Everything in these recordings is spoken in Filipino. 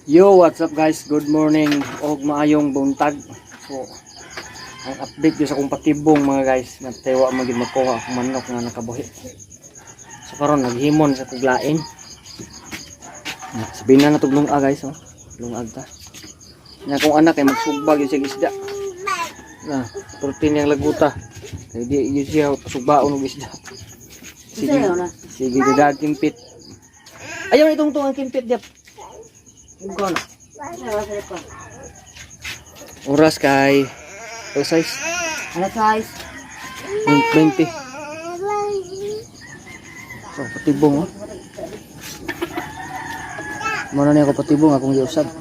Yo, what's up guys? Good morning og maayong buntag. So, ang update yo sa akong patibong mga guys, nagtewa magid magkuha akong manok nga nakabuhi. So karon naghimon sa kuglain. Sabihin na natug lunga guys, oh. Lungag ta. Nya akong anak ay magsugbag yung isda. Na, protein yang laguta. Kay di yun siya pasugbaon og isda. Sige, dagdag kimpit. Ayaw na itong ang kimpit diap. Bukan. Oras kay o size. Ano size? 20. So patibong oh. Muna na ako patibong akong giusab.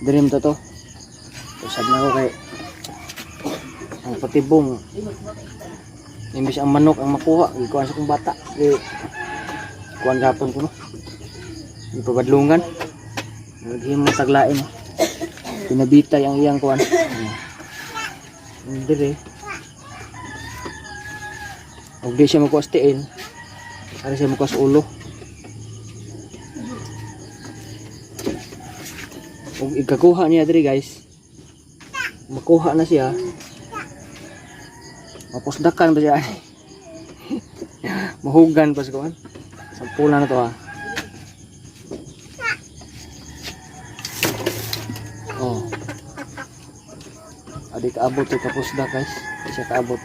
Dream to to. Usab na ako kay ang patibong. Imbis ang manok ang makuha, ikuan sa kong bata. Kuan gapon ko no. Di pabadlungan. Naghimo taglain. Pinabitay ang iyang kuan. Dire. Og di siya makuha stiin. Ari siya makuha sa ulo. Og ikakuha niya dire guys. Makuha na siya. Mapusdakan ba siya? Mahugan pa sa kuan. Sampula na to ha. Oh. Adi kaabot yung kapusdak guys. Di siya kaabot.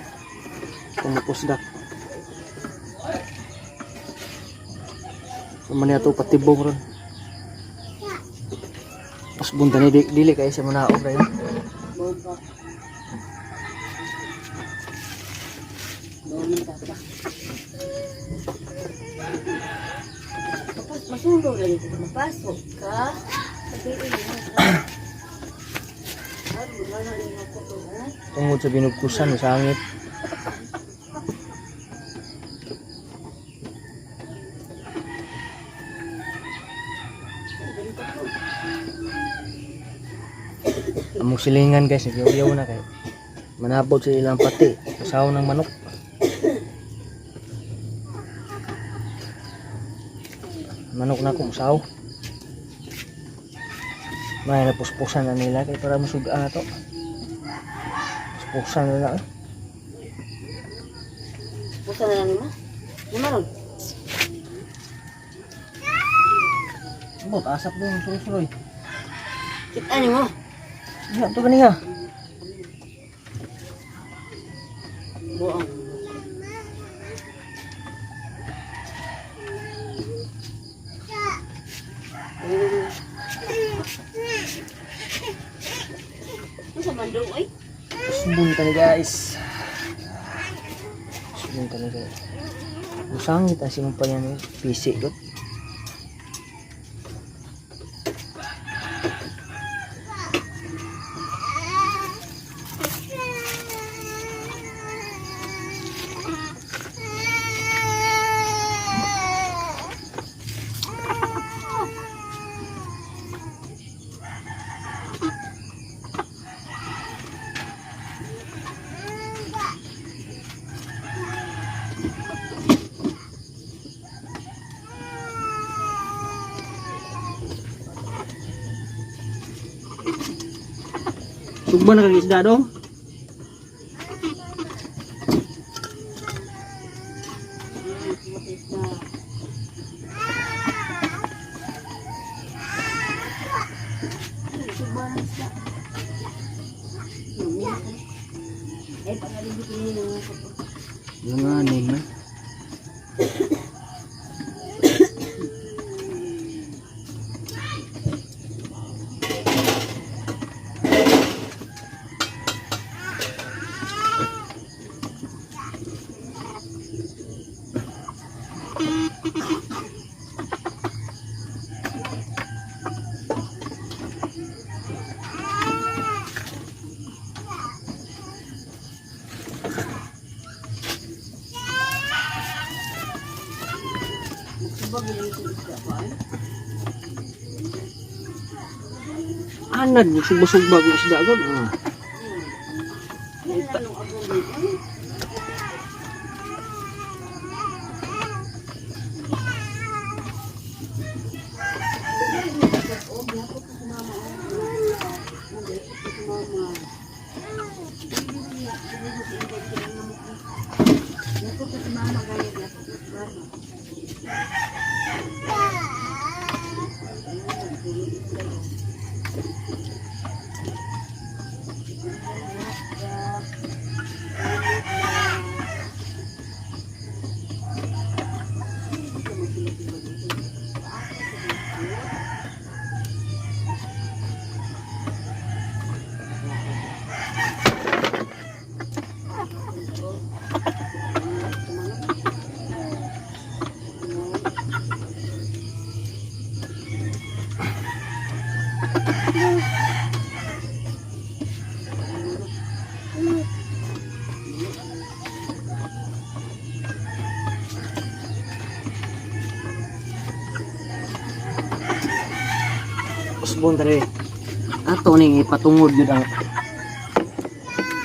Kung mapusdak. So man ito patibong ron. Pas bunta ni dili kayo siya manaog rin. Masundo lang ito. Mapasok ka. Tungod sa binugkusan sa hangit. Among silingan guys, nagyaw na kay manabot sa ilang pati. Kasaw ng manok. Manok na kung saw. May napuspusan na nila kaya para masugaan na to. Puspusan na nila. Pusa na lang nima? Nima ron? Bot, asap doon, suroy-suroy. Kita ni mo? Iya, ito kaniya. Buang. Sa mandong ay? Subun tani guys. Subun tani guys. Musangit ang sinumpa niya ni PC dot. Sugban na kag isda dong. Langanin man. Anad, sugbag-sugbag yung isda agad. Usbon tadi. Ato ning ipatungod yun ang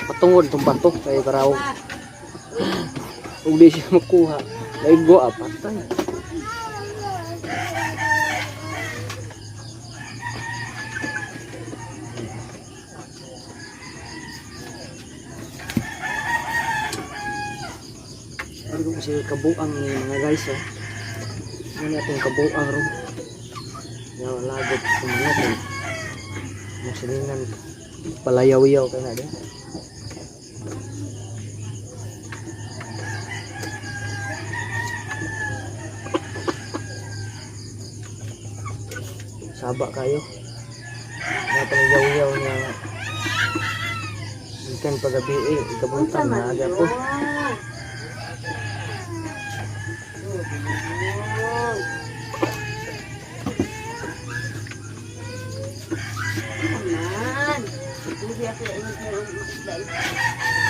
patungod itong bato kay paraw. Ug di siya makuha. Laigo patay. Ano ko siya kabuang ni mga guys oh. Ano itong kabuang ron. Yang lagot semuanya tuh. Musilingan palayaw-yaw kaya na din. Sabak kayo. Nga palayaw-yaw niya. Ikan pagabi ikabuntang na aga po.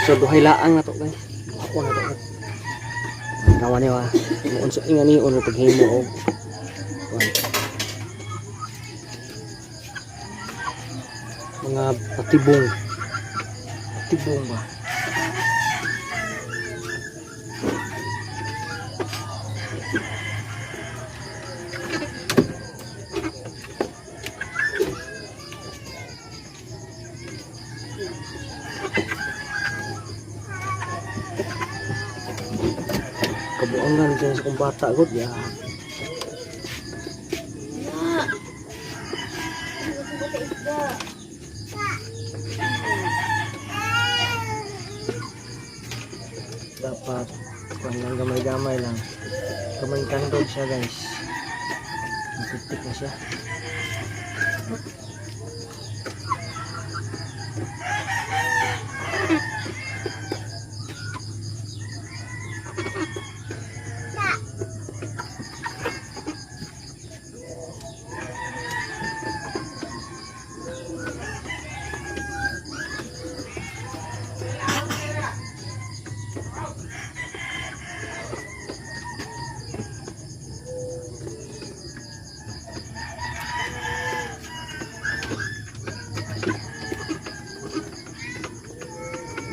So duhay laang na to guys. Ako na to. Kawan niya wa. Unsa ingan ni uno paghimo og mga patibong. Patibong ba? Kabuangan dyan sa kong bata god ya. Dapat kuan lang gamay-gamay lang. Kamay kandog siya guys. Mapitik na siya.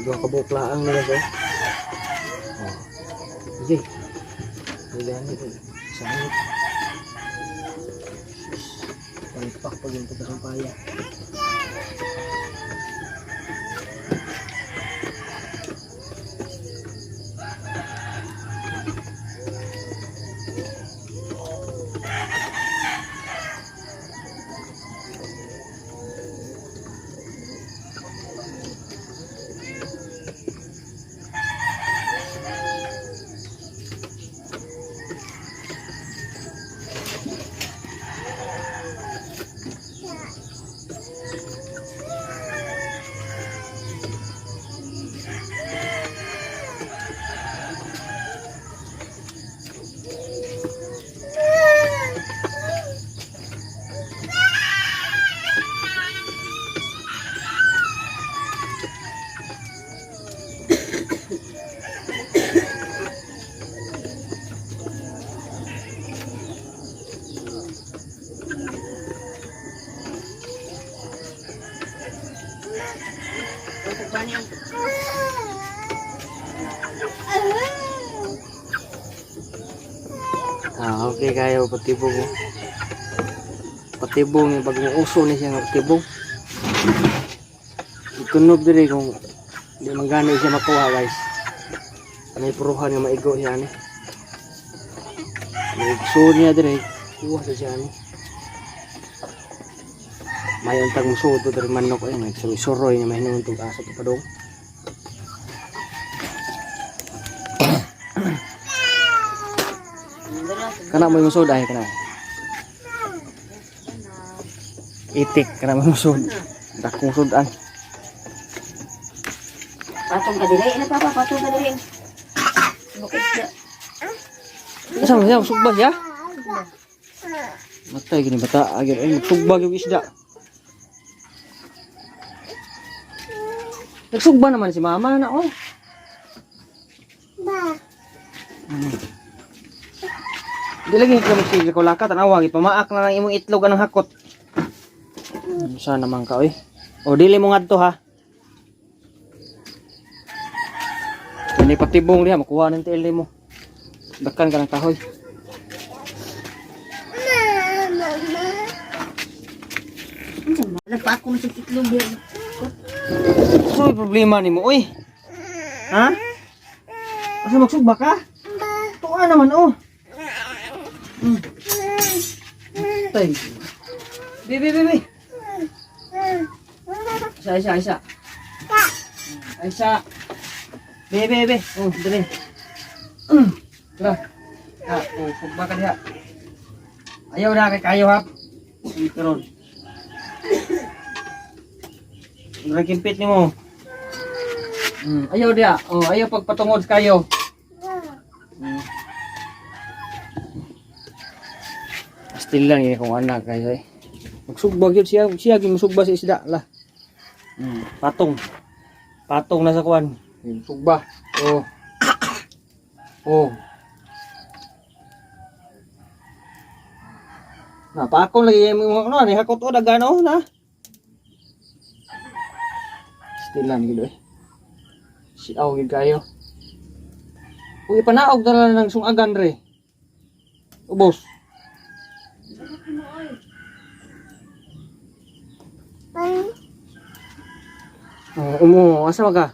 Dua kabuklaan nila guys. Oh. Sige. Gani ko. Sangit. Palipak pag yung pagkasampaya. Okay kayo patibong mo. Patibong yung bagong uso na siya ng patibong. Itunog diri kung di manggana siya makuha guys. May puruhan nga maigo siya ni. May uso niya diri. Kuha sa siya ni. May untag musod diri manok ay nagsuroy niya may hinuntog aso pa padong. Kana mo yung musod ay kana. Itik kana mo musod. Dakong sudan. Patong ka diri, ina papa, patong ka diri. Bukit siya. Asa mo siya sugbag ya? Matay gini bata agir ay magsugbag yung isda. Nagsugba naman si mama na oh. Di lagi ka magsigil ko laka tanawa gid pamaak na lang imong itlog anang hakot. Sa naman ka oy. O dili mo ngadto ha. Kani patibong diha makuha ng tili mo. Dakan ka ng kahoy. Nagpa ako sa itlog diha. So problema nimo oy. Ha? Asa magsugba ka? Tuwa naman oh. Tay. Bi. Isa. Isa. Be. Oh, dali. Tara. Oh, sugba ka diha. Ayaw na kay kayo ha. Karon. Nagimpit nimo. Ayaw dia. Oh, ayaw pagpatungod kayo. Still lang yun kung anak kayo eh. Magsugba yun siya. Siya gimusugba sa isda lah. Patong. Patong na sa kuwan. Sugba. Oh. Oh. Nah, pakong lagi yung ano, ni hakot o dagano na. Still lang gitu eh. Si awig kayo. Uy, panaog na lang ng sungagan re. Ubos. Asa ka?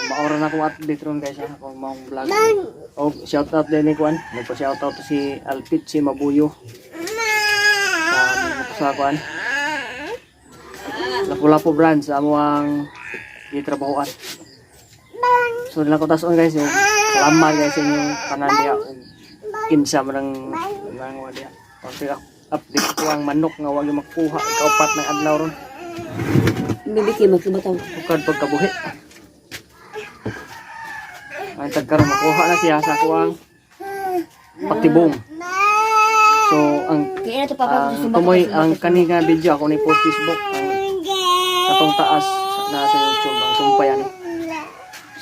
Maura na akong update ron guys, ako mga vlog. Oh, shout out din ni Kuan. Nagpa-shout out si Alpit, si Mabuyo. Sa Kuan. Lapu-lapu brand sa amuang gitrabahoan. So nila ko tason guys, yung salamat guys yung kanan dia. Kinsa man ang wala. Konti update ko ang manok nga wag makuha kaupat ng adlaw ron. Bibiki magkibataw. Bukad pagkabuhi. Ang tagkaroon makuha na siya sa kuwang patibong. So ang Kaya na to papa tumoy ang kaninga video ako ni post Facebook ang katong taas na sa YouTube ang tumpayan.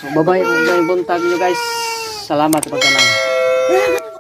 So bye-bye ug buntag niyo guys. Salamat sa pagtanong.